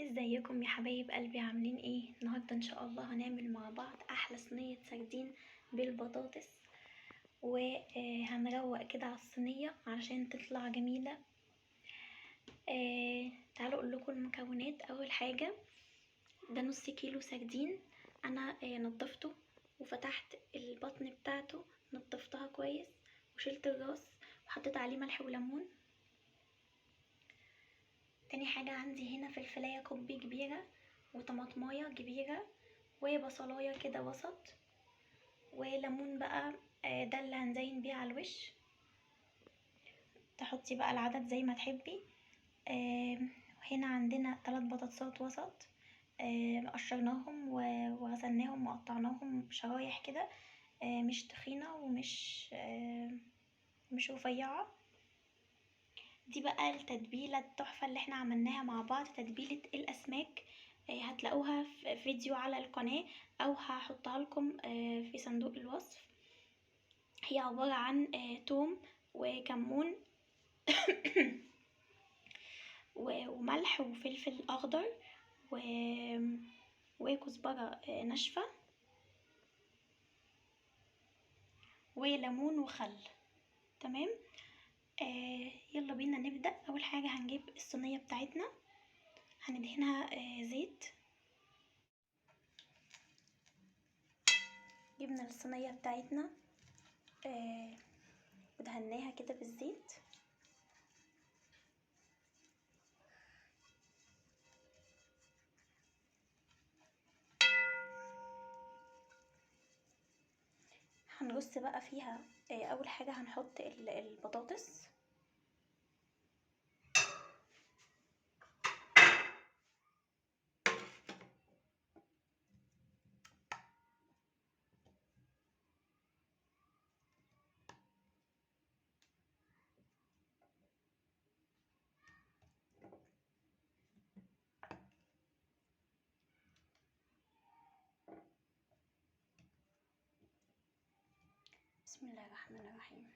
ازيكم يا حبايب قلبي؟ عاملين ايه النهارده؟ ان شاء الله هنعمل مع بعض احلى صينيه سردين بالبطاطس، وهنروق كده على الصينيه علشان تطلع جميله. تعالوا اقول لكم المكونات. اول حاجه، ده نص كيلو سردين. انا نضفته وفتحت البطن بتاعته، نضفتها كويس وشلت الراس وحطيت عليه ملح وليمون. تاني حاجة، عندي هنا فلفلاية كوبي كبيرة، وطماطماية كبيرة، وبصلاية كده وسط، وليمون بقى ده اللي هنزين بيه على الوش. تحطي بقى العدد زي ما تحبي. هنا عندنا 3 بطاطسات وسط، قشرناهم وغسلناهم وقطعناهم شرايح كده، مش تخينة ومش مش رفيعة. دي بقى التتبيلة التحفة اللي احنا عملناها مع بعض، تتبيلة الأسماك. هتلاقوها في فيديو على القناة أو هحطها لكم في صندوق الوصف. هي عبارة عن توم وكمون وملح وفلفل أخضر وكزبرة ناشفة وليمون وخل. تمام. يلا بينا نبدأ. أول حاجة هنجيب الصينية بتاعتنا، هندهنها زيت. جبنا الصينية بتاعتنا ودهناها كده بالزيت. هنرص بقى فيها اول حاجة هنحط البطاطس. بسم الله الرحمن الرحيم.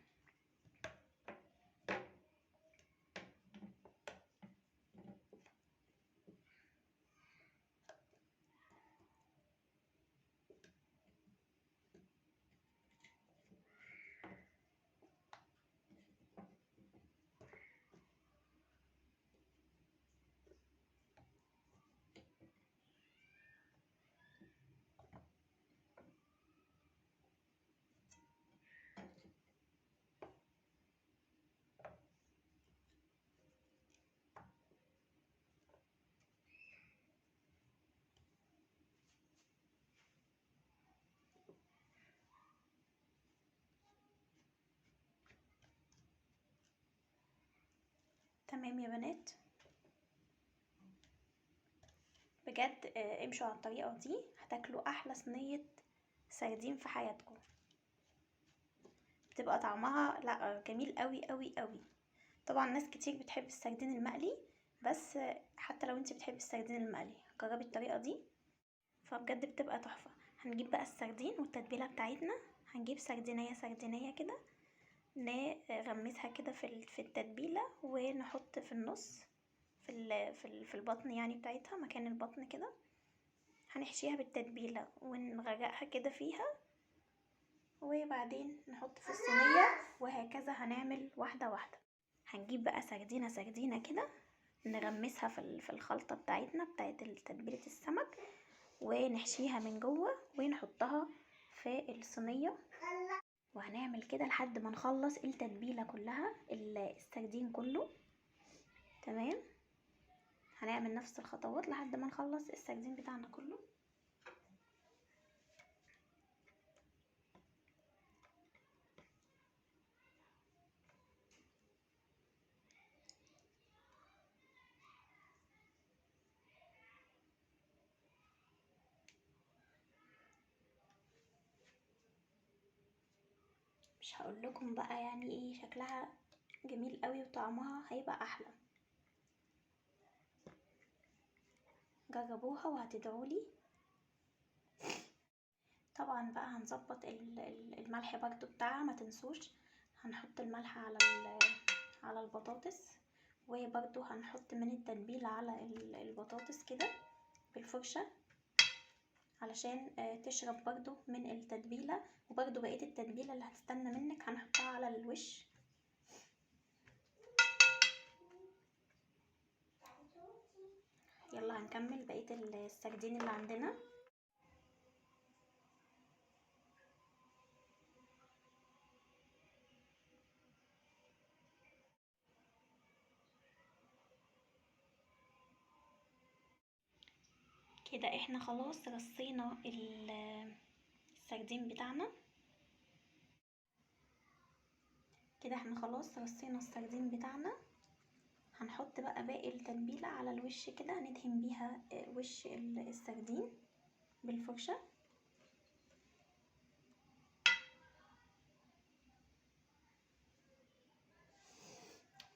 تمام يا بنات، بجد امشوا على الطريقة دي هتاكلوا احلى صينية سردين في حياتكم. بتبقى طعمها لا جميل قوي قوي قوي. طبعا ناس كتير بتحب السردين المقلي، بس حتى لو انت بتحبي السردين المقلي جربي الطريقة دي، فبجد بتبقى تحفة. هنجيب بقى السردين والتتبيلة بتاعتنا. هنجيب سردينية سردينية كده، نغمسها كده في التتبيلة، ونحط في النص في البطن يعني بتاعتها، مكان البطن كده. هنحشيها بالتتبيلة ونغرقها كده فيها، وبعدين نحط في الصينية، وهكذا هنعمل واحدة واحدة. هنجيب بقى سردينة سردينة كده، نغمسها في الخلطة بتاعتنا بتاعت تتبيلة السمك، ونحشيها من جوه ونحطها في الصينية. وهنعمل كده لحد ما نخلص التتبيلة كلها، السردين كله. تمام. هنعمل نفس الخطوات لحد ما نخلص السردين بتاعنا كله. مش هقول لكم بقى يعني ايه شكلها جميل قوي وطعمها هيبقى احلى. جربوها وهتدعولي. طبعا بقى هنظبط الملح برضو بتاعها، ما تنسوش. هنحط الملح على البطاطس وبرده هنحط من التتبيله على البطاطس كده بالفرشه علشان تشرب برضو من التتبيله، وبرضو بقيه التتبيله اللي هتستنى منك هنحطها على الوش. يلا هنكمل بقيه السردين اللي عندنا. كده احنا خلاص رصينا السردين بتاعنا. كده احنا خلاص رصينا السردين بتاعنا. هنحط بقى باقي التتبيله على الوش كده، ندهن بيها وش السردين بالفرشه.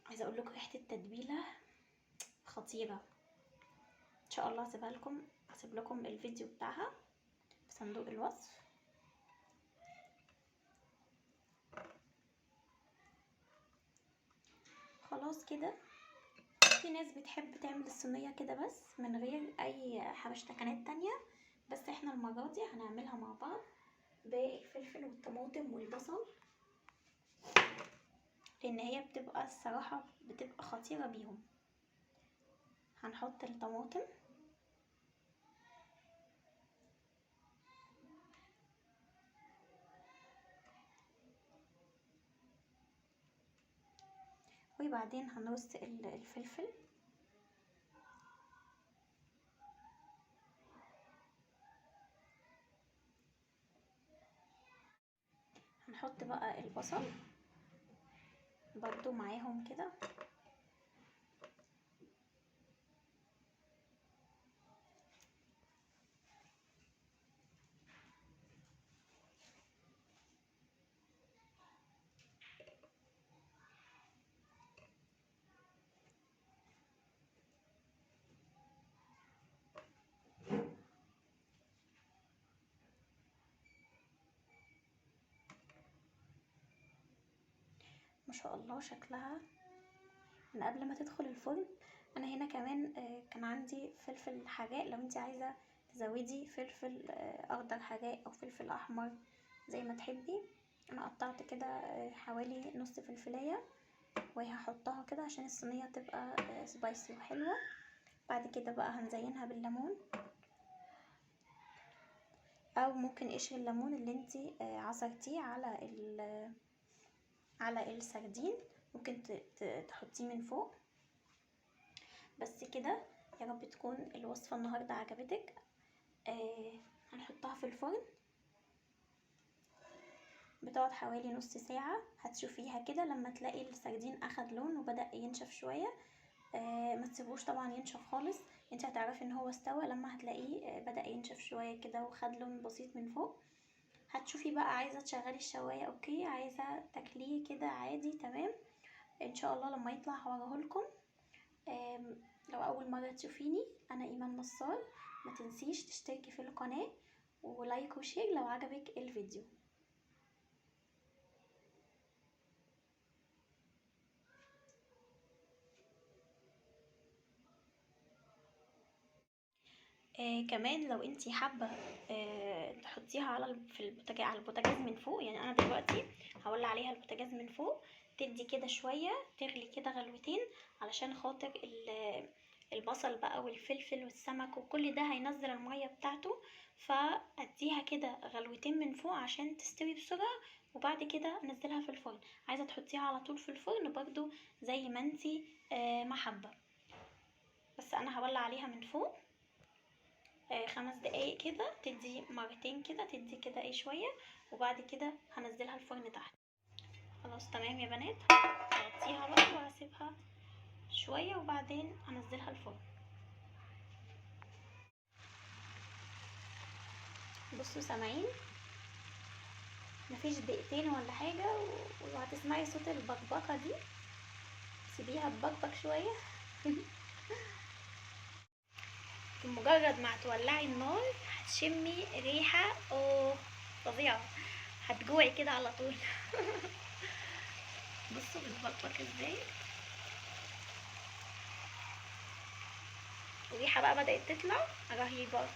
عايزه اقول لكم ريحه التتبيله خطيره. ان شاء الله هسيب لكم الفيديو بتاعها في صندوق الوصف. خلاص كده. في ناس بتحب تعمل الصينيه كده بس من غير اي حبشتكنات تانية، بس احنا المره دي هنعملها مع بعض بالفلفل والطماطم والبصل، لان هي بتبقى الصراحه بتبقى خطيره بيهم. هنحط الطماطم وبعدين هنرص الفلفل. هنحط بقى البصل برضو معاهم كده. ما شاء الله شكلها من قبل ما تدخل الفرن. انا هنا كمان كان عندي فلفل حراق، لو انت عايزه تزودي فلفل اخضر حراق او فلفل احمر زي ما تحبي. انا قطعت كده حوالي نص فلفلايه وهحطها كده عشان الصينيه تبقى سبايسي وحلوه. بعد كده بقى هنزينها بالليمون، او ممكن قشر الليمون اللي انتي عصرتيه على السردين ممكن تحطيه من فوق. بس كده. يا رب تكون الوصفة النهاردة عجبتك. هنحطها في الفرن، بتقعد حوالي نص ساعة. هتشوفيها كده لما تلاقي السردين اخد لون وبدأ ينشف شوية. ما تسيبوش طبعا ينشف خالص، انت هتعرفي ان هو استوى لما هتلاقيه بدأ ينشف شوية كده وخد لون بسيط من فوق. هتشوفي بقى عايزة تشغلي الشواية اوكي، عايزة تاكليه كده عادي تمام. ان شاء الله لما يطلع هوريهولكم. لو اول مرة تشوفيني انا ايمان نصار، ما تنسيش تشتركي في القناة ولايك وشير لو عجبك الفيديو. كمان لو انتي حابة تحطيها على البوتاجاز من فوق، يعني انا دلوقتي هولع عليها البوتاجاز من فوق، تدي كده شوية تغلي كده غلوتين علشان خاطر البصل بقى والفلفل والسمك وكل ده هينزل المية بتاعته. فاديها كده غلوتين من فوق عشان تستوي بسرعة، وبعد كده انزلها في الفرن. عايزة تحطيها على طول في الفرن برضو زي ما انتي محبة، بس انا هولع عليها من فوق 5 دقايق كده، تدي مرتين كده، تدي كده ايه شوية، وبعد كده هنزلها الفرن تحت. خلاص تمام يا بنات. هغطيها بقى وهسيبها شوية وبعدين هنزلها الفرن. بصوا سامعين؟ مفيش دقيقتين ولا حاجة وهتسمعي صوت البقبقة دي. سيبيها تبقبق شوية. بمجرد ما هتولعي النار هتشمي ريحة فظيعة، هتجوعي كده على طول. بصوا بتبقبق ازاي. الريحه بقى بدات تطلع رهيبه.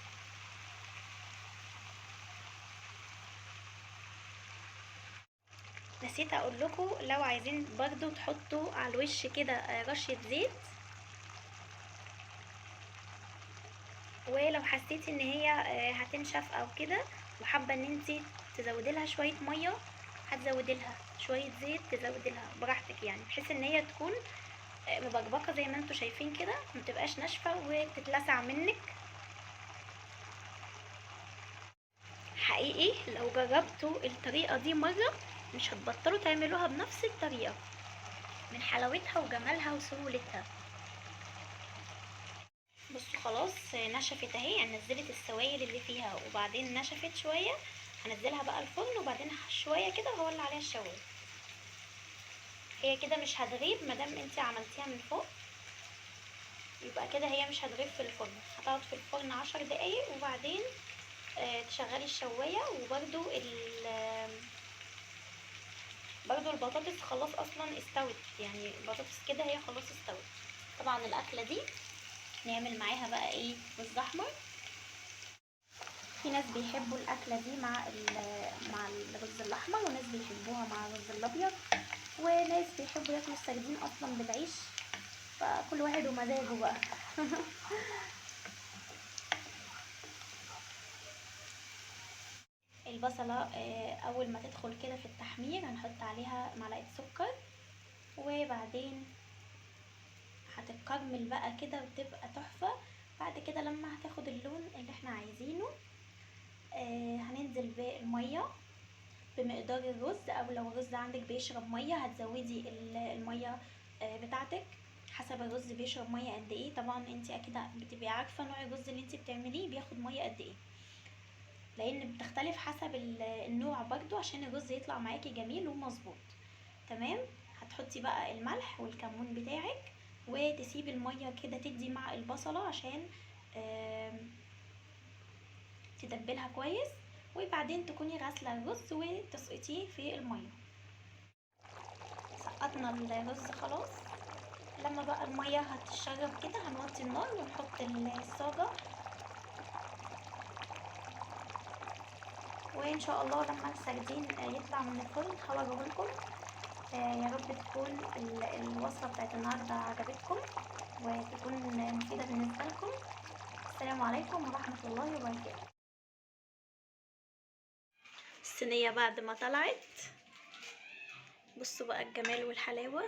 نسيت اقول لكم، لو عايزين برضو تحطوا على الوش كده رشه زيت، ولو حسيتي ان هي هتنشف او كده وحابه ان انت تزودي لها شويه ميه، هتزودي لها شويه زيت، تزودي لها براحتك يعني، بحيث ان هي تكون مبقبقه زي ما انتوا شايفين كده، ما تبقاش ناشفه وتتلسع منك. حقيقي لو جربتوا الطريقه دي مره مش هتبطلوا تعملوها بنفس الطريقه، من حلاوتها وجمالها وسهولتها. بصوا خلاص نشفت اهي، يعني نزلت السوائل اللي فيها وبعدين نشفت شويه. هنزلها بقى الفرن وبعدين شويه كده وهولع عليها الشوايه. هي كده مش هتغيب مادام انت عملتيها من فوق، يبقى كده هي مش هتغيب في الفرن. هتقعد في الفرن 10 دقايق وبعدين تشغلي الشوايه. وبرده برضو البطاطس خلاص اصلا استوت، يعني البطاطس كده هي خلاص استوت. طبعا الاكله دي نعمل معاها بقى ايه؟ رز احمر. في ناس بيحبوا الاكله دي مع الرز الاحمر، وناس بيحبوها مع الرز الابيض، وناس بيحبوا ياكلوا السردين اصلا بالعيش، فكل واحد ومزاجه بقى. البصله اول ما تدخل كده في التحمير هنحط عليها معلقه سكر، وبعدين هتتكرمل بقى كده وتبقى تحفه. بعد كده لما هتاخد اللون اللي احنا عايزينه هننزل بالميه بمقدار الرز، او لو الرز عندك بيشرب ميه هتزودي الميه بتاعتك حسب الرز بيشرب ميه قد ايه. طبعا انت اكيد بتبقي عارفه نوع الرز اللي انت بتعمليه بياخد ميه قد ايه، لان بتختلف حسب النوع برضو عشان الرز يطلع معاكي جميل ومظبوط. تمام. هتحطي بقى الملح والكمون بتاعك وتسيبي الميه كده تدي مع البصله عشان تتبلها كويس، وبعدين تكوني غاسله الرز وتسقطيه في الميه. سقطنا الرز خلاص. لما بقى الميه هتشرب كده هنوطي النار ونحط الصاجه، وان شاء الله لما السردين يطلع من الفرن هوريه لكم. يا رب تكون الوصفه بتاعت النهارده عجبتكم وتكون مفيده بالنسبه لكم. السلام عليكم ورحمه الله وبركاته. الصينيه بعد ما طلعت، بصوا بقى الجمال والحلاوه.